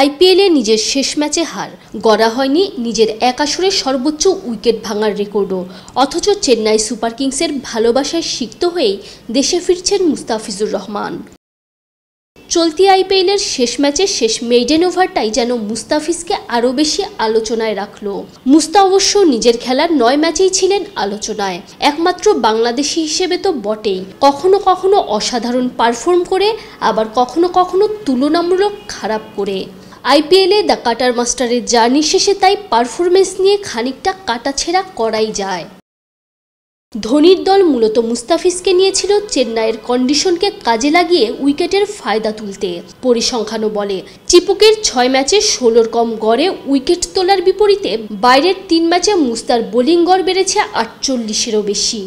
আইপিএলে নিজের শেষ ম্যাচে হার, গড়া হয়নি নিজের এক আসরে সর্বোচ্চ উইকেট ভাঙার রেকর্ডও। অথচ চেন্নাই সুপার কিংসের ভালোবাসায় সিক্ত হয়েই দেশে ফিরছেন মুস্তাফিজুর রহমান। চলতি আইপিএলের শেষ ম্যাচে শেষ মেইডেন ওভারটাই যেন মুস্তাফিজকে আরও বেশি আলোচনায় রাখল। মুস্তা অবশ্য নিজের খেলার 9 ম্যাচেই ছিলেন আলোচনায়, একমাত্র বাংলাদেশি হিসেবে তো বটেই। কখনো কখনো অসাধারণ পারফর্ম করে, আবার কখনো কখনো তুলনামূলক খারাপ করে। আইপিএলে দ্য কাটার মাস্টারের জার্নি শেষে তাই পারফরমেন্স নিয়ে খানিকটা কাটাছেঁড়া করাই যায়। ধোনির দল মূলত মুস্তাফিজকে নিয়েছিল চেন্নাইয়ের কন্ডিশনকে কাজে লাগিয়ে উইকেটের ফায়দা তুলতে। পরিসংখ্যানও বলে, চিপুকের 6 ম্যাচে 16 কম গড়ে উইকেট তোলার বিপরীতে বাইরের 3 ম্যাচে মুস্তার বোলিং গড় বেড়েছে 48-এরও বেশি।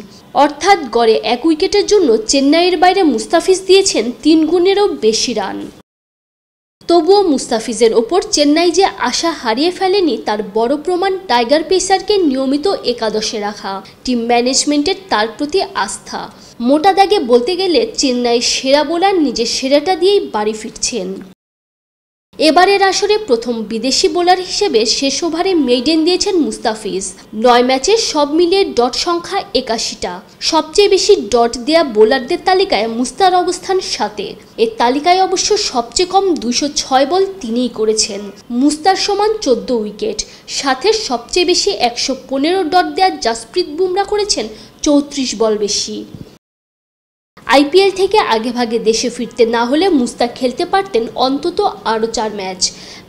অর্থাৎ গড়ে 1 উইকেটের জন্য চেন্নাইয়ের বাইরে মুস্তাফিজ দিয়েছেন 3 গুণেরও বেশি রান। তবুও মুস্তাফিজের ওপর চেন্নাই যে আশা হারিয়ে ফেলেনি তার বড় প্রমাণ টাইগার পেসারকে নিয়মিত একাদশে রাখা, টিম ম্যানেজমেন্টের তার প্রতি আস্থা। মোটা দাগে বলতে গেলে চেন্নাই সেরা বোলার নিজের সেরাটা দিয়েই বাড়ি ফিরছেন। এবারের আসরে প্রথম বিদেশি বোলার হিসেবে শেষ ওভারে মেইডেন দিয়েছেন মুস্তাফিজ। 9 ম্যাচে সব মিলিয়ে ডট সংখ্যা 81টা। সবচেয়ে বেশি ডট দেয়া বোলারদের তালিকায় মুস্তার অবস্থান 7-এ। এর তালিকায় অবশ্য সবচেয়ে কম 206 বল তিনিই করেছেন। মুস্তার সমান 14 উইকেট। সাথে সবচেয়ে বেশি 115 ডট দেয়া জাসপ্রীত বুমরা করেছেন 34 বল বেশি। আইপিএল থেকে আগেভাগে দেশে ফিরতে না হলে মুস্তাক খেলতে পারতেন অন্তত আরও 4 ম্যাচ,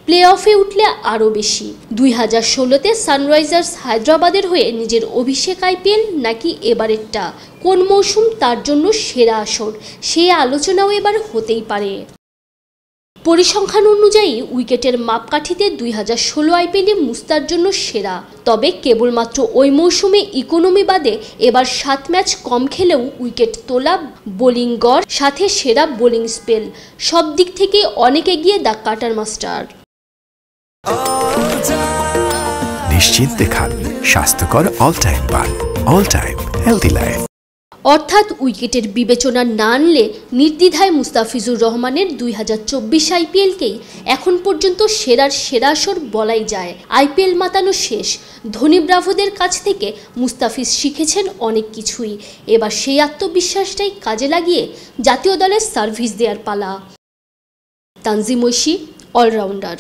প্লে অফে উঠলে আরও বেশি। 2016-তে সানরাইজার্স হায়দ্রাবাদের হয়ে নিজের অভিষেক আইপিএল নাকি এবারেরটা, কোন মৌসুম তার জন্য সেরা আসর, সেই আলোচনাও এবার হতেই পারে। পরিসংখ্যান অনুযায়ী উইকেটের মাপকাঠিতে 2016 আইপিএলে মুস্তার জন্য সেরা। তবে কেবলমাত্র ওই মৌসুমে ইকোনমি বাদে এবার 7 ম্যাচ কম খেলেও উইকেট তোলা, বোলিং গড়, সাথে সেরা বোলিং স্পেল, সব দিক থেকে অনেক এগিয়ে দ্য কাটার মাস্টার। নিশ্চিন্তে খান স্বাস্থ্যকর অল টাইম পান, অল টাইম হেলদি লাইফ। অর্থাৎ উইকেটের বিবেচনা না আনলে নির্দ্বিধায় মুস্তাফিজুর রহমানের 2024 আইপিএলকেই এখন পর্যন্ত সেরার সেরা আসর বলাই যায়। আইপিএল মাতানো শেষ। ধোনি ব্রাভোদের কাছ থেকে মুস্তাফিজ শিখেছেন অনেক কিছুই। এবার সেই আত্মবিশ্বাসটাই কাজে লাগিয়ে জাতীয় দলের সার্ভিস দেওয়ার পালা। তানজিম ঐশী, অলরাউন্ডার।